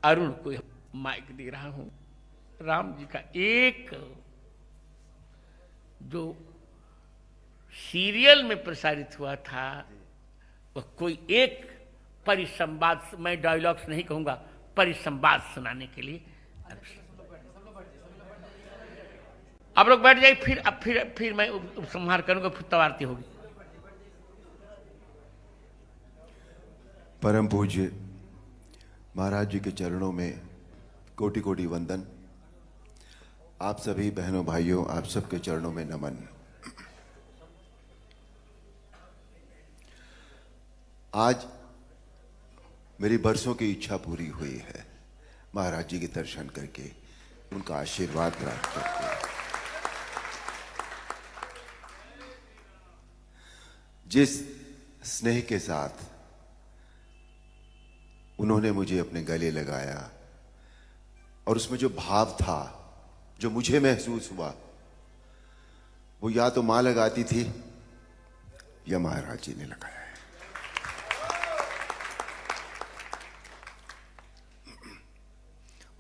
अरुण को माइक दे रहा हूं। राम जी का एक जो सीरियल में प्रसारित हुआ था वह कोई एक परिसंवाद, मैं डायलॉग्स नहीं कहूंगा, परिसंवाद सुनाने के लिए आप लोग बैठ जाइए। फिर मैं उपसंहार करूंगा, फिर तब आरती होगी। परम पूज्य महाराज जी के चरणों में कोटि कोटि वंदन। आप सभी बहनों भाइयों, आप सबके चरणों में नमन। आज मेरी बरसों की इच्छा पूरी हुई है, महाराज जी के दर्शन करके, उनका आशीर्वाद प्राप्त करके। जिस स्नेह के साथ उन्होंने मुझे अपने गले लगाया और उसमें जो भाव था, जो मुझे महसूस हुआ, वो या तो मां लगाती थी या महाराज जी ने लगाया है।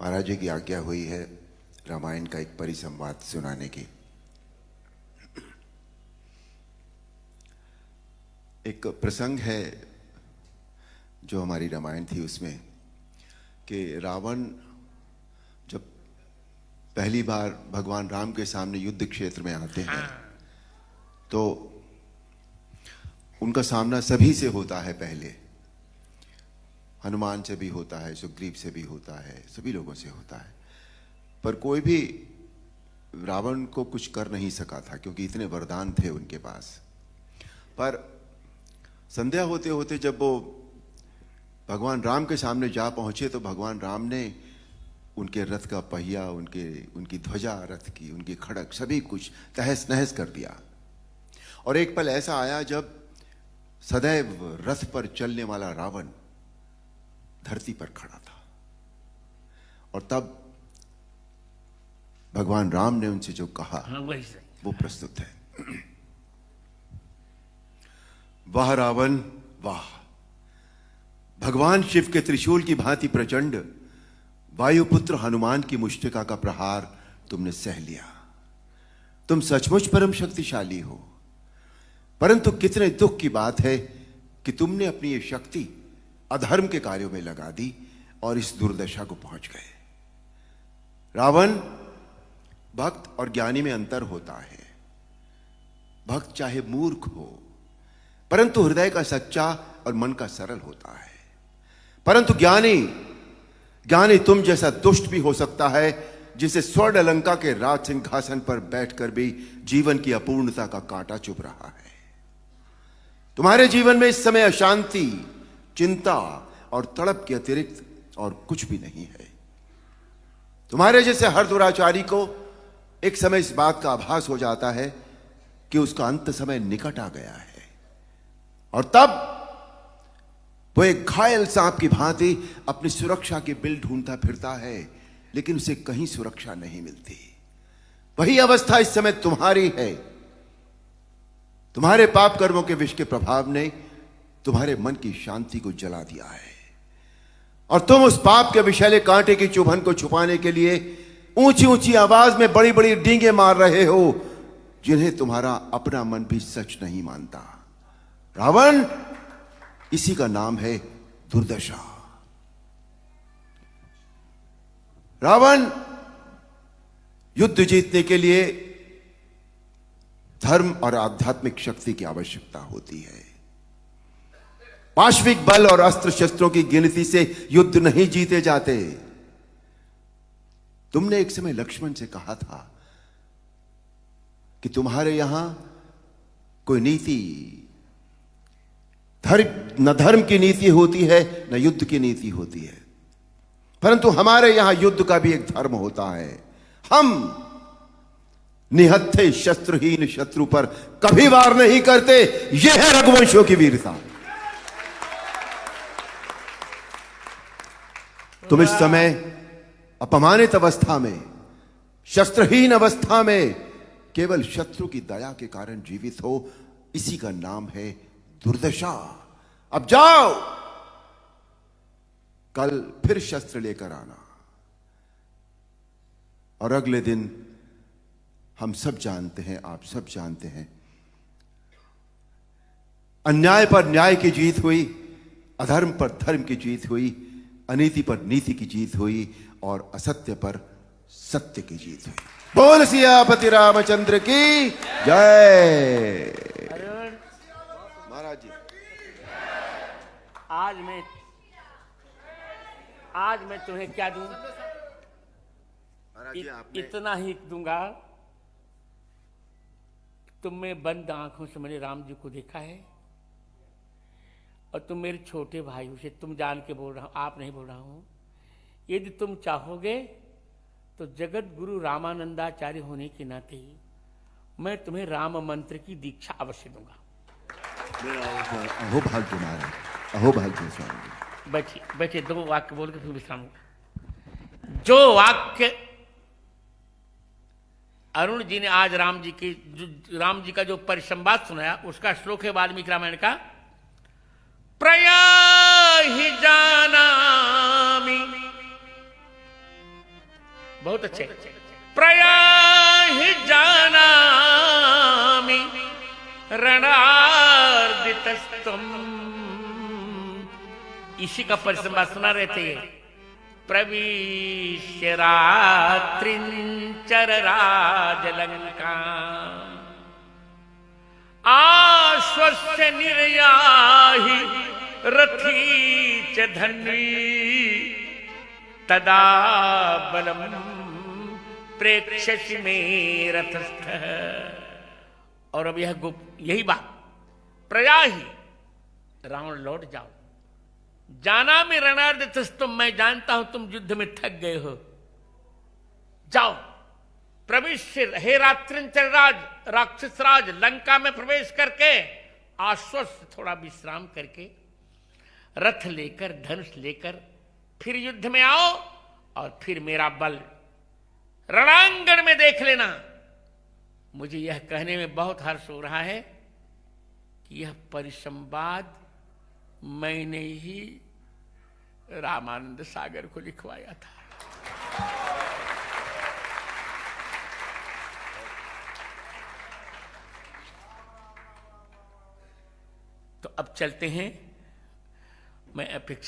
महाराज जी की आज्ञा हुई है रामायण का एक परिसंवाद सुनाने की। एक प्रसंग है जो हमारी रामायण थी उसमें कि रावण जब पहली बार भगवान राम के सामने युद्ध क्षेत्र में आते हैं तो उनका सामना सभी से होता है। पहले हनुमान से भी होता है, सुग्रीव से भी होता है, सभी लोगों से होता है, पर कोई भी रावण को कुछ कर नहीं सका था क्योंकि इतने वरदान थे उनके पास। पर संध्या होते होते जब वो भगवान राम के सामने जा पहुंचे तो भगवान राम ने उनके रथ का पहिया, उनकी ध्वजा रथ की, उनकी खड़क, सभी कुछ तहस नहस कर दिया। और एक पल ऐसा आया जब सदैव रथ पर चलने वाला रावण धरती पर खड़ा था और तब भगवान राम ने उनसे जो कहा वो प्रस्तुत है। वाह रावण वाह, भगवान शिव के त्रिशूल की भांति प्रचंड वायुपुत्र हनुमान की मुष्टिका का प्रहार तुमने सह लिया। तुम सचमुच परम शक्तिशाली हो, परंतु कितने दुख की बात है कि तुमने अपनी ये शक्ति अधर्म के कार्यों में लगा दी और इस दुर्दशा को पहुंच गए। रावण, भक्त और ज्ञानी में अंतर होता है। भक्त चाहे मूर्ख हो परंतु हृदय का सच्चा और मन का सरल होता है, परंतु ज्ञानी तुम जैसा दुष्ट भी हो सकता है जिसे स्वर्ण अलंका के राज सिंहासन पर बैठकर भी जीवन की अपूर्णता का कांटा चुभ रहा है। तुम्हारे जीवन में इस समय अशांति, चिंता और तड़प के अतिरिक्त और कुछ भी नहीं है। तुम्हारे जैसे हर दुराचारी को एक समय इस बात का आभास हो जाता है कि उसका अंत समय निकट आ गया है और तब वो एक घायल सांप की भांति अपनी सुरक्षा की बिल ढूंढता फिरता है, लेकिन उसे कहीं सुरक्षा नहीं मिलती। वही अवस्था इस समय तुम्हारी है। तुम्हारे पाप कर्मों के विष के प्रभाव ने तुम्हारे मन की शांति को जला दिया है और तुम उस पाप के विषैले कांटे की चुभन को छुपाने के लिए ऊंची ऊंची आवाज में बड़ी बड़ी डींगे मार रहे हो जिन्हें तुम्हारा अपना मन भी सच नहीं मानता। रावण, इसी का नाम है दुर्दशा। रावण, युद्ध जीतने के लिए धर्म और आध्यात्मिक शक्ति की आवश्यकता होती है। पाश्विक बल और अस्त्र शस्त्रों की गिनती से युद्ध नहीं जीते जाते। तुमने एक समय लक्ष्मण से कहा था कि तुम्हारे यहां कोई नीति, न धर्म की नीति होती है न युद्ध की नीति होती है, परंतु हमारे यहां युद्ध का भी एक धर्म होता है। हम निहत्थे शस्त्रहीन शत्रु पर कभी वार नहीं करते। यह है रघुवंशियों की वीरता। तुम इस समय अपमानित अवस्था में, शस्त्रहीन अवस्था में केवल शत्रु की दया के कारण जीवित हो, इसी का नाम है दुर्दशा। अब जाओ, कल फिर शस्त्र लेकर आना। और अगले दिन हम सब जानते हैं, आप सब जानते हैं, अन्याय पर न्याय की जीत हुई, अधर्म पर धर्म की जीत हुई, अनीति पर नीति की जीत हुई और असत्य पर सत्य की जीत हुई। बोल सियापति रामचंद्र की जय। अरुण, महाराज जी, आज मैं तुम्हें क्या दूं? महाराज जी, आपने इतना ही दूंगा। तुमने बंद आंखों से मैंने राम जी को देखा है, और तुम मेरे छोटे भाई हो, तुम जान के बोल रहा हूं, आप नहीं बोल रहा हूं। यदि तुम चाहोगे तो जगत गुरु रामानंदाचार्य होने के नाते मैं तुम्हें राम मंत्र की दीक्षा अवश्य दूंगा। अहो भाग्य महाराज, अहो भाग्य स्वामी। बैठिए बैठिए, 2 वाक्य बोल के फिर विश्राम होगा। जो वाक्य अरुण जी ने आज राम जी का जो परिसंवाद सुनाया, उसका श्लोक है वाल्मीकि रामायण का। प्रयाहि जानामि, बहुत अच्छे। प्रयाहि जानामि रणार्दितस्तुम, इसी का परिसंवाद सुना रहे थे। प्रविश्य रात्रिंचर राजलंका, आश्वस्य निर्याहि रथी च धन्वी, तदा बलम प्रेक्ष्यसि मे रथस्थः। और अब यही बात, प्रयाहि, रावण लौट जाओ। जाना में रणार्दितस्तुम, मैं जानता हूं तुम युद्ध में थक गए हो, जाओ। प्रविश्य, हे रात्रिंचर राक्षस राज, लंका में प्रवेश करके आश्वस्त, थोड़ा विश्राम करके, रथ लेकर धनुष लेकर फिर युद्ध में आओ, और फिर मेरा बल रणांगण में देख लेना। मुझे यह कहने में बहुत हर्ष हो रहा है कि यह परिसंवाद मैंने ही रामानंद सागर को लिखवाया था। तो अब चलते हैं। मैं अपेक्षा